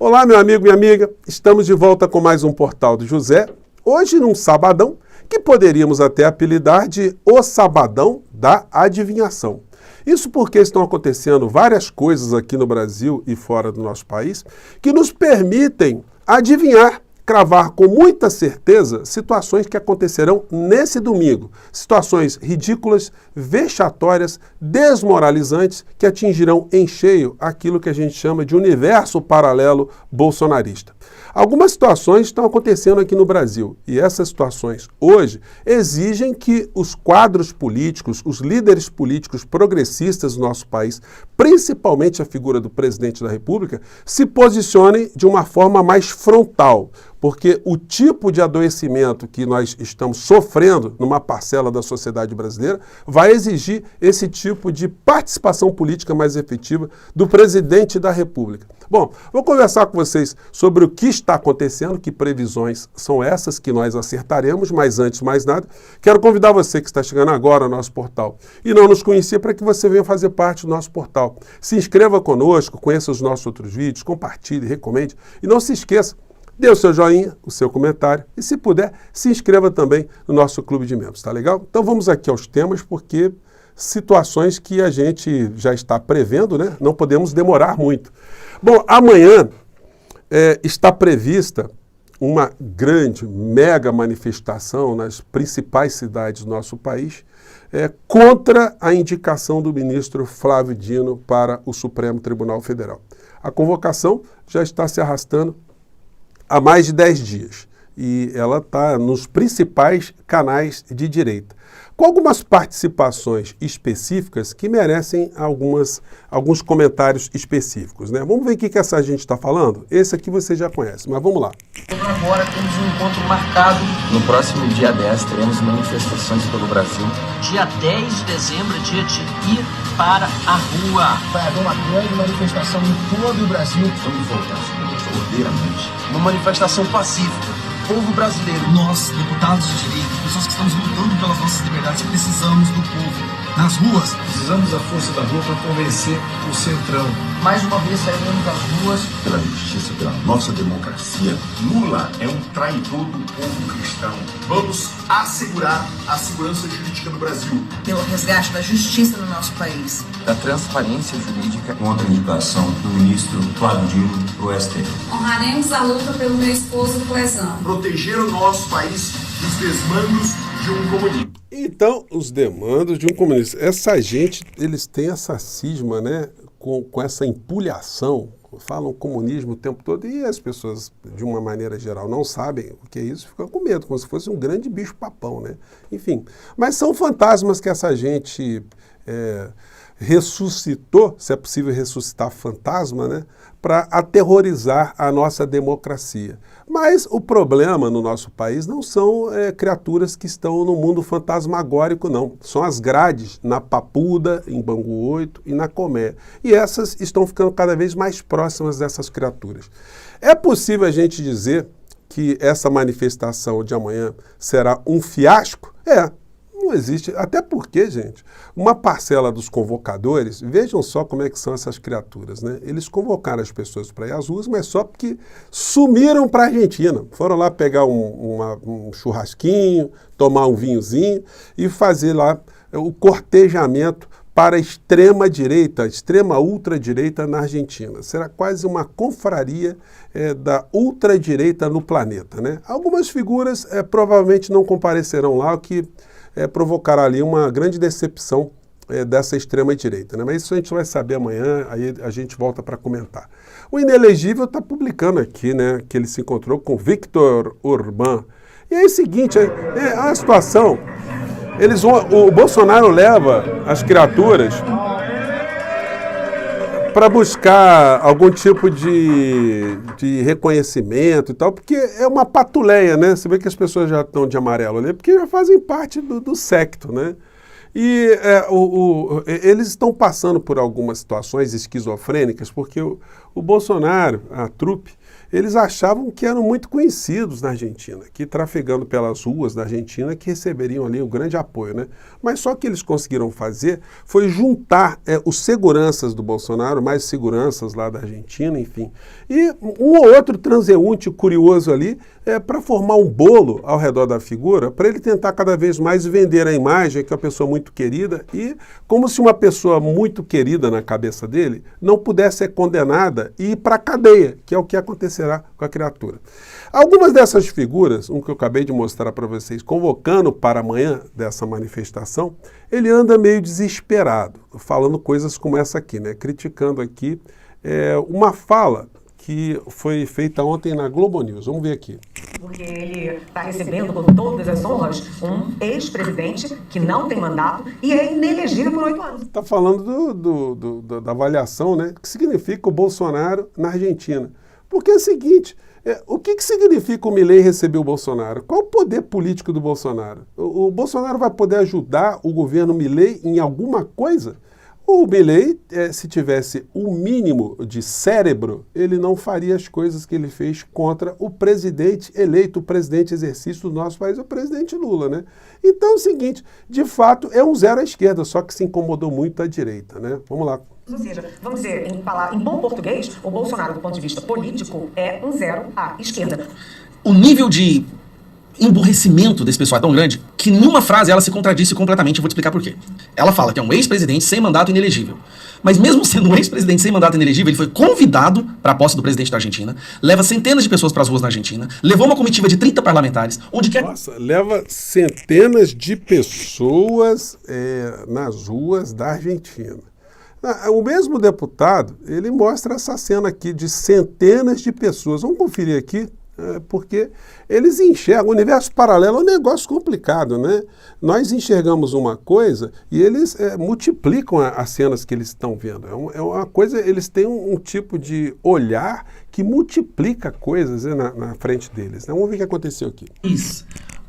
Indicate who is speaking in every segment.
Speaker 1: Olá, meu amigo e amiga, estamos de volta com mais um Portal do José, hoje num sabadão que poderíamos até apelidar de O Sabadão da Adivinhação. Isso porque estão acontecendo várias coisas aqui no Brasil e fora do nosso país que nos permitem adivinhar, cravar com muita certeza situações que acontecerão nesse domingo. Situações ridículas, vexatórias, desmoralizantes que atingirão em cheio aquilo que a gente chama de universo paralelo bolsonarista. Algumas situações estão acontecendo aqui no Brasil e essas situações hoje exigem que os quadros políticos, os líderes políticos progressistas do nosso país, principalmente a figura do presidente da República, se posicionem de uma forma mais frontal. Porque o tipo de adoecimento que nós estamos sofrendo numa parcela da sociedade brasileira vai exigir esse tipo de participação política mais efetiva do presidente da República. Bom, vou conversar com vocês sobre o que está acontecendo, que previsões são essas que nós acertaremos, mas antes de mais nada, quero convidar você que está chegando agora ao nosso portal e não nos conhecia para que você venha fazer parte do nosso portal. Se inscreva conosco, conheça os nossos outros vídeos, compartilhe, recomende e não se esqueça, dê o seu joinha, o seu comentário e, se puder, se inscreva também no nosso clube de membros, tá legal? Então vamos aqui aos temas, porque situações que a gente já está prevendo, né? Não podemos demorar muito. Bom, amanhã está prevista uma grande, mega manifestação nas principais cidades do nosso país contra a indicação do ministro Flávio Dino para o Supremo Tribunal Federal. A convocação já está se arrastando há mais de 10 dias e ela está nos principais canais de direita, com algumas participações específicas que merecem alguns comentários específicos, né? Vamos ver o que essa gente está falando? Esse aqui você já conhece, mas vamos lá.
Speaker 2: Agora temos um encontro marcado. No próximo dia 10 teremos manifestações pelo Brasil. Dia 10 de dezembro é dia de ir para a rua.
Speaker 3: Vai haver uma grande manifestação em todo o Brasil.
Speaker 2: Vamos voltar verdadeiramente. Uma manifestação pacífica. Povo brasileiro.
Speaker 3: Nós, deputados de direita, pessoas que estamos lutando pelas nossas liberdades, precisamos do povo nas ruas.
Speaker 4: Precisamos da força da rua para convencer o Centrão.
Speaker 2: Mais uma vez sairemos às ruas.
Speaker 5: Pela justiça, pela nossa democracia.
Speaker 6: Lula é um traidor do povo cristão. Vamos assegurar a segurança jurídica do Brasil.
Speaker 7: Pelo resgate da justiça no nosso país.
Speaker 2: Da transparência jurídica.
Speaker 5: Contra a indicação do ministro Flávio Dino para o STF.
Speaker 8: Honraremos a luta pelo meu esposo Clezão.
Speaker 6: Proteger o nosso país dos desmandos de um comunismo.
Speaker 1: Então, os demandos de um comunista. Essa gente, eles têm essa cisma, né, com essa empulhação, falam comunismo o tempo todo e as pessoas, de uma maneira geral, não sabem o que é isso, ficam com medo, como se fosse um grande bicho-papão, né? Enfim, mas são fantasmas que essa gente ressuscitou, se é possível ressuscitar fantasma, né, para aterrorizar a nossa democracia. Mas o problema no nosso país não são criaturas que estão no mundo fantasmagórico, não. São as grades na Papuda, em Bangu 8 e na Comé. E essas estão ficando cada vez mais próximas dessas criaturas. É possível a gente dizer que essa manifestação de amanhã será um fiasco? Não existe, até porque, gente, uma parcela dos convocadores, vejam só como é que são essas criaturas, né? Eles convocaram as pessoas para ir às ruas, mas só porque sumiram para a Argentina. Foram lá pegar um churrasquinho, tomar um vinhozinho e fazer lá o cortejamento para a extrema-direita, extrema ultradireita na Argentina. Será quase uma confraria da ultradireita no planeta, né? Algumas figuras provavelmente não comparecerão lá, o que provocará ali uma grande decepção dessa extrema-direita, né? Mas isso a gente vai saber amanhã, aí a gente volta para comentar. O Inelegível está publicando aqui, né, que ele se encontrou com Victor Orbán. E é o seguinte, a situação, o Bolsonaro leva as criaturas para buscar algum tipo de reconhecimento e tal, porque é uma patuleia, né? Você vê que as pessoas já estão de amarelo ali, porque já fazem parte do secto, né? E eles estão passando por algumas situações esquizofrênicas, porque o Bolsonaro, a trupe, eles achavam que eram muito conhecidos na Argentina, que trafegando pelas ruas da Argentina que receberiam ali um grande apoio, né? Mas só que eles conseguiram fazer foi juntar os seguranças do Bolsonaro, mais seguranças lá da Argentina, enfim, e um ou outro transeunte curioso ali para formar um bolo ao redor da figura, para ele tentar cada vez mais vender a imagem que é uma pessoa muito querida e como se uma pessoa muito querida na cabeça dele não pudesse ser condenada e ir para a cadeia, que é o que acontecerá com a criatura. Algumas dessas figuras, um que eu acabei de mostrar para vocês, convocando para amanhã dessa manifestação, ele anda meio desesperado, falando coisas como essa aqui, né? Criticando aqui uma fala que foi feita ontem na Globo News. Vamos ver aqui.
Speaker 9: Porque ele está recebendo com todas as honras um ex-presidente que não tem mandato e é inelegível por 8 anos.
Speaker 1: Está falando da avaliação, né? O que significa o Bolsonaro na Argentina. Porque é o seguinte, o que significa o Milei receber o Bolsonaro? Qual o poder político do Bolsonaro? O Bolsonaro vai poder ajudar o governo Milei em alguma coisa? O Milei, se tivesse o mínimo de cérebro, ele não faria as coisas que ele fez contra o presidente eleito, o presidente exercício do nosso país, o presidente Lula, né? Então é o seguinte, de fato é um zero à esquerda, só que se incomodou muito à direita, né? Vamos lá.
Speaker 9: Ou seja, vamos dizer, em bom português, o Bolsonaro, do ponto de vista político, é um zero à esquerda.
Speaker 2: O nível de emburrecimento desse pessoal é tão grande que numa frase ela se contradisse completamente. Eu vou te explicar por quê. Ela fala que é um ex-presidente sem mandato inelegível. Mas mesmo sendo um ex-presidente sem mandato inelegível, ele foi convidado para a posse do presidente da Argentina, leva centenas de pessoas para as ruas na Argentina, levou uma comitiva de 30 parlamentares, onde quer...
Speaker 1: Nossa, leva centenas de pessoas nas ruas da Argentina. O mesmo deputado, ele mostra essa cena aqui de centenas de pessoas. Vamos conferir aqui. Porque eles enxergam, o universo paralelo é um negócio complicado, né? Nós enxergamos uma coisa e eles multiplicam as cenas que eles estão vendo. É uma coisa, eles têm um tipo de olhar que multiplica coisas, né, na frente deles. Vamos ver o que aconteceu aqui.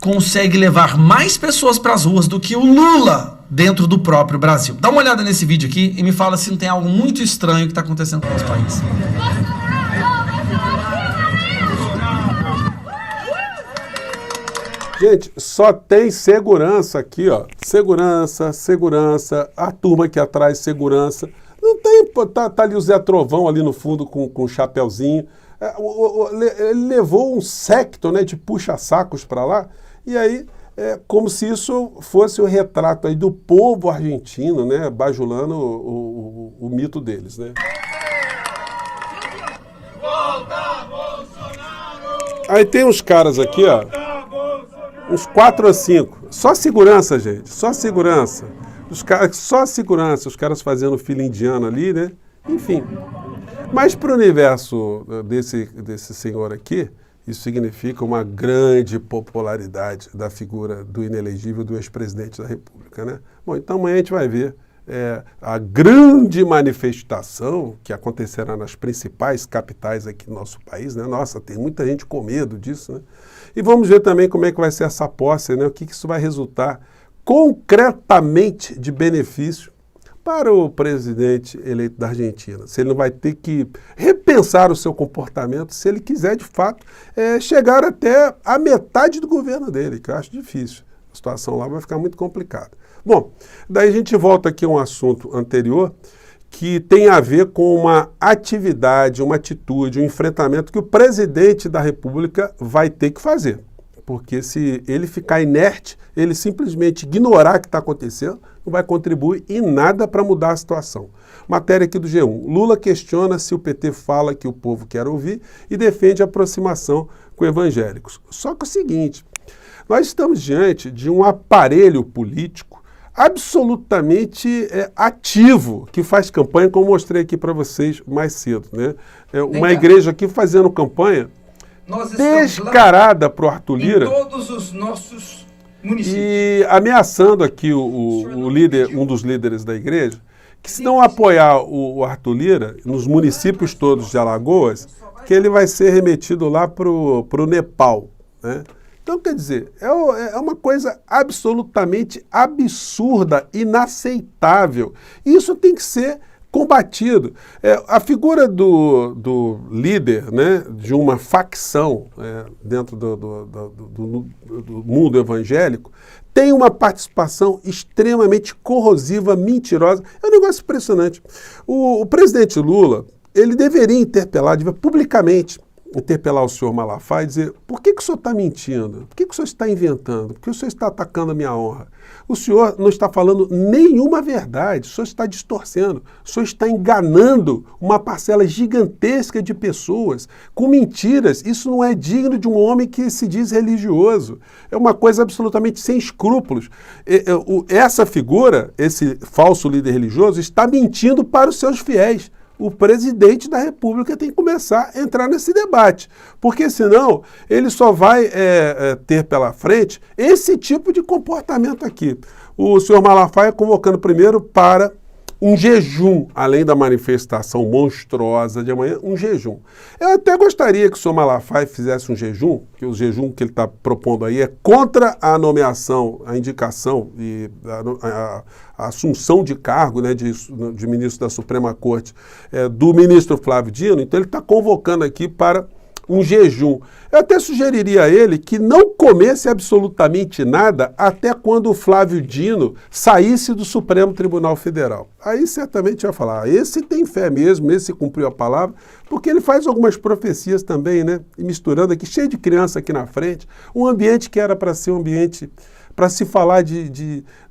Speaker 3: Consegue levar mais pessoas para as ruas do que o Lula dentro do próprio Brasil. Dá uma olhada nesse vídeo aqui e me fala se não tem algo muito estranho que está acontecendo com o nosso país.
Speaker 1: Gente, só tem segurança aqui, ó. Segurança, a turma aqui atrás, segurança. Não tem, tá ali o Zé Trovão ali no fundo com um chapeuzinho. Ele levou um séquito, né, de puxa-sacos para lá, e aí como se isso fosse o retrato aí do povo argentino, né, bajulando o mito deles, né. Aí tem uns caras aqui, ó, uns 4 ou 5, só segurança, gente, só segurança. Só segurança, os caras fazendo fila indiana ali, né? Enfim. Mas para o universo desse senhor aqui, isso significa uma grande popularidade da figura do inelegível do ex-presidente da República, né? Bom, então amanhã a gente vai ver a grande manifestação que acontecerá nas principais capitais aqui do nosso país, né? Nossa, tem muita gente com medo disso, né? E vamos ver também como é que vai ser essa posse, né? O que isso vai resultar concretamente de benefício para o presidente eleito da Argentina. Se ele não vai ter que repensar o seu comportamento, se ele quiser, de fato, chegar até a metade do governo dele, que eu acho difícil. A situação lá vai ficar muito complicada. Bom, daí a gente volta aqui a um assunto anterior que tem a ver com uma atividade, uma atitude, um enfrentamento que o presidente da República vai ter que fazer. Porque se ele ficar inerte, ele simplesmente ignorar o que está acontecendo, não vai contribuir em nada para mudar a situação. Matéria aqui do G1. Lula questiona se o PT fala que o povo quer ouvir e defende a aproximação com evangélicos. Só que é o seguinte, nós estamos diante de um aparelho político absolutamente ativo, que faz campanha, como eu mostrei aqui para vocês mais cedo, né? Uma igreja aqui fazendo campanha descarada para o Arthur Lira,
Speaker 3: em todos os nossos municípios,
Speaker 1: e ameaçando aqui o líder, um dos líderes da igreja, que se não apoiar o Arthur Lira nos municípios todos de Alagoas, que ele vai ser remetido lá para o Nepal, né? Então, quer dizer, é uma coisa absolutamente absurda, inaceitável. Isso tem que ser combatido. A figura do líder, né, de uma facção dentro do mundo evangélico tem uma participação extremamente corrosiva, mentirosa. É um negócio impressionante. O presidente Lula, ele deveria interpelar, publicamente interpelar o senhor Malafaia e dizer: por que o senhor está mentindo? Por que o senhor está inventando? Por que o senhor está atacando a minha honra? O senhor não está falando nenhuma verdade, o senhor está distorcendo, o senhor está enganando uma parcela gigantesca de pessoas com mentiras. Isso não é digno de um homem que se diz religioso. É uma coisa absolutamente sem escrúpulos. Essa figura, esse falso líder religioso, está mentindo para os seus fiéis. O presidente da República tem que começar a entrar nesse debate, porque senão ele só vai ter pela frente esse tipo de comportamento aqui. O senhor Malafaia convocando primeiro para um jejum, além da manifestação monstruosa de amanhã, um jejum. Eu até gostaria que o senhor Malafaia fizesse um jejum, que o jejum que ele está propondo aí é contra a nomeação, a indicação e a assunção de cargo, né, de ministro da Suprema Corte do ministro Flávio Dino. Então ele está convocando aqui para um jejum. Eu até sugeriria a ele que não comesse absolutamente nada até quando o Flávio Dino saísse do Supremo Tribunal Federal. Aí certamente vai falar: esse tem fé mesmo, esse cumpriu a palavra, porque ele faz algumas profecias também, né? E misturando aqui, cheio de criança aqui na frente, um ambiente que era para ser um ambiente para se falar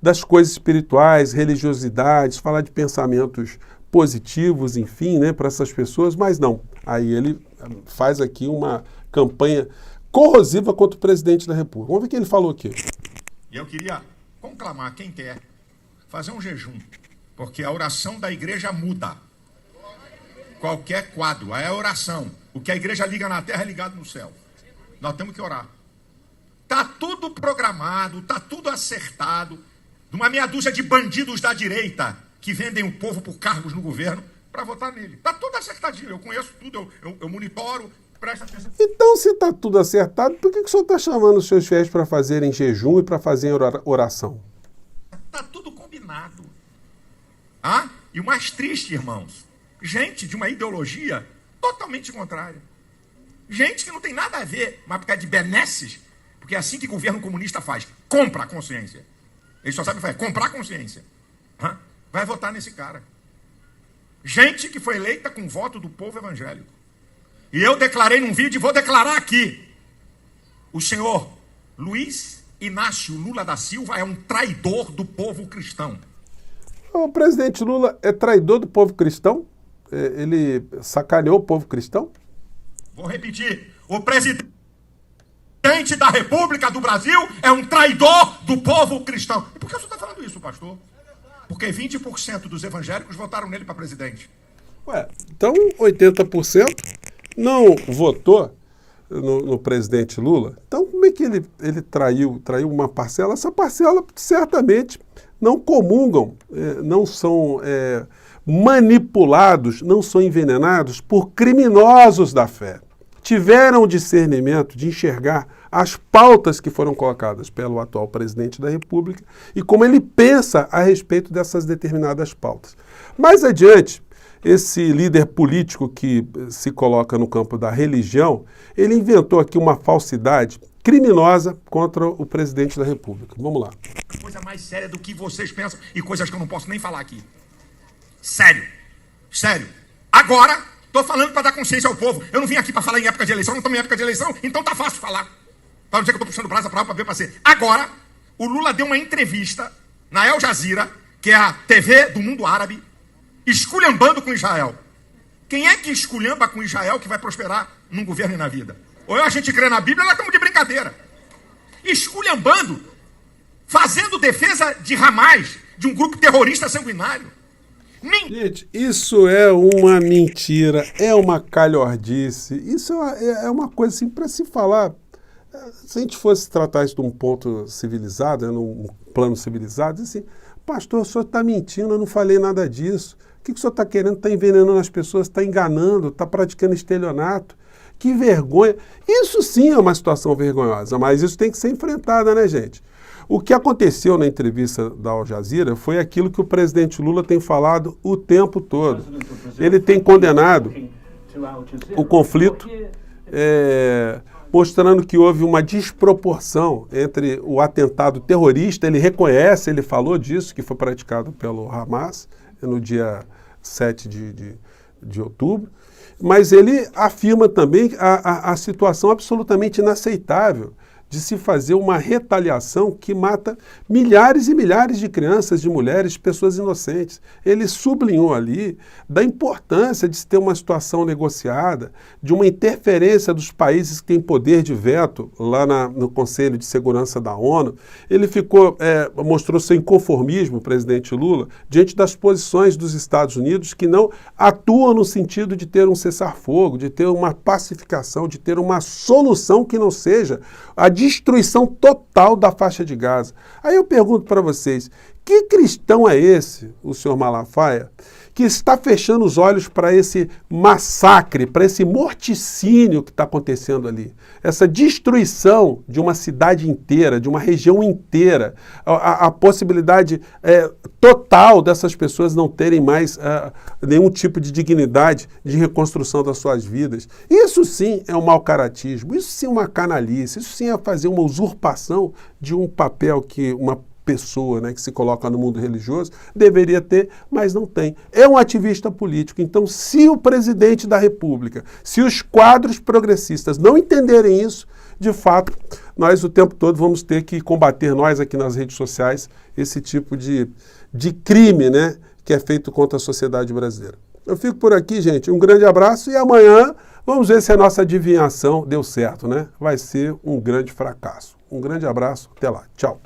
Speaker 1: das coisas espirituais, religiosidades, falar de pensamentos positivos, enfim, né, para essas pessoas, mas não. Aí ele faz aqui uma campanha corrosiva contra o presidente da República. Vamos ver o que ele falou aqui.
Speaker 6: E eu queria conclamar quem quer fazer um jejum, porque a oração da igreja muda qualquer quadro. É a oração. O que a igreja liga na terra é ligado no céu. Nós temos que orar. Está tudo programado, está tudo acertado. De uma meia dúzia de bandidos da direita que vendem o povo por cargos no governo para votar nele. Está tudo acertadinho, eu conheço tudo, eu monitoro, presta atenção.
Speaker 1: Então, se está tudo acertado, por que o senhor está chamando os seus fiéis para fazerem jejum e para fazerem oração?
Speaker 6: Está tudo combinado. E o mais triste, irmãos, gente de uma ideologia totalmente contrária. Gente que não tem nada a ver, mas por causa de benesses, porque é assim que o governo comunista faz, compra a consciência. Eles só sabem fazer, comprar a consciência. Vai votar nesse cara. Gente que foi eleita com voto do povo evangélico. E eu declarei num vídeo e vou declarar aqui: o senhor Luiz Inácio Lula da Silva é um traidor do povo cristão.
Speaker 1: O presidente Lula é traidor do povo cristão? Ele sacaneou o povo cristão?
Speaker 6: Vou repetir: o presidente da República do Brasil é um traidor do povo cristão. E por que o senhor está falando isso, pastor? Porque 20% dos evangélicos votaram nele para presidente.
Speaker 1: Então 80% não votou no presidente Lula. Então como é que ele traiu uma parcela? Essa parcela certamente não comungam, não são manipulados, não são envenenados por criminosos da fé. Tiveram o discernimento de enxergar as pautas que foram colocadas pelo atual presidente da República e como ele pensa a respeito dessas determinadas pautas. Mais adiante, esse líder político que se coloca no campo da religião, ele inventou aqui uma falsidade criminosa contra o presidente da República. Vamos lá.
Speaker 6: Coisa mais séria do que vocês pensam e coisas que eu não posso nem falar aqui. Sério. Sério. Agora, estou falando para dar consciência ao povo. Eu não vim aqui para falar em época de eleição, não estamos em época de eleição, então tá fácil falar. Para não dizer que eu estou puxando brasa para lá para ver para ser. Agora, o Lula deu uma entrevista na Al Jazeera, que é a TV do mundo árabe, esculhambando com Israel. Quem é que esculhamba com Israel que vai prosperar num governo e na vida? Ou a gente crê na Bíblia, ou nós estamos de brincadeira. Esculhambando, fazendo defesa de Hamas, de um grupo terrorista sanguinário.
Speaker 1: Gente, isso é uma mentira, é uma calhordice, isso é uma coisa assim para se falar. Se a gente fosse tratar isso de um ponto civilizado, num plano civilizado, assim, pastor, o senhor está mentindo, eu não falei nada disso. O que o senhor está querendo? Está envenenando as pessoas, está enganando, está praticando estelionato. Que vergonha. Isso sim é uma situação vergonhosa, mas isso tem que ser enfrentada, né, gente? O que aconteceu na entrevista da Al Jazeera foi aquilo que o presidente Lula tem falado o tempo todo. Ele tem condenado o conflito, mostrando que houve uma desproporção entre o atentado terrorista, ele reconhece, ele falou disso, que foi praticado pelo Hamas no dia 7 de outubro, mas ele afirma também a situação absolutamente inaceitável de se fazer uma retaliação que mata milhares e milhares de crianças, de mulheres, de pessoas inocentes. Ele sublinhou ali da importância de se ter uma situação negociada, de uma interferência dos países que têm poder de veto lá no Conselho de Segurança da ONU. Ele mostrou seu inconformismo, o presidente Lula, diante das posições dos Estados Unidos que não atuam no sentido de ter um cessar-fogo, de ter uma pacificação, de ter uma solução que não seja a destruição total da faixa de Gaza. Aí eu pergunto para vocês, que cristão é esse, o senhor Malafaia, que está fechando os olhos para esse massacre, para esse morticínio que está acontecendo ali? Essa destruição de uma cidade inteira, de uma região inteira, a possibilidade total dessas pessoas não terem mais nenhum tipo de dignidade de reconstrução das suas vidas. Isso sim é um mau caratismo, isso sim é uma canalice, isso sim é fazer uma usurpação de um papel que uma pessoa, né, que se coloca no mundo religioso deveria ter, mas não tem. É um ativista político. Então, se o presidente da República, se os quadros progressistas não entenderem isso, de fato, nós o tempo todo vamos ter que combater, nós aqui nas redes sociais, esse tipo de crime, né, que é feito contra a sociedade brasileira. Eu fico por aqui, gente. Um grande abraço e amanhã vamos ver se a nossa adivinhação deu certo, né? Vai ser um grande fracasso. Um grande abraço. Até lá. Tchau.